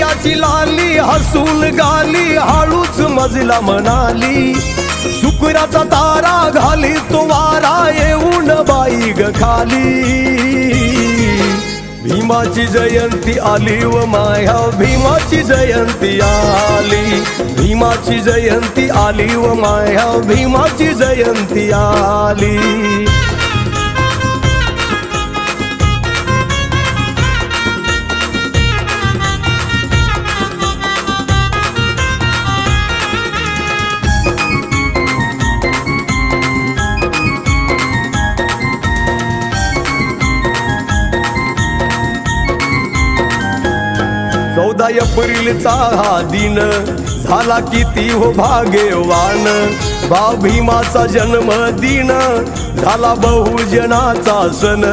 डोळ्याची लाली हसून गाली हळूच मजला म्हणाली, शुक्राचा तारा घाली तो वारा येऊन बाई ग खाली। भीमाची जयंती आली व माया भीमाची जयंती आली, भीमाची जयंती आली व माया भीमाची जयंती आली। चौदा एप्रिलचा हा दिन झाला किती हो भाग्यवान, भाऊ भीमाचा जन्मदिन झाला बहुजनाचा सण।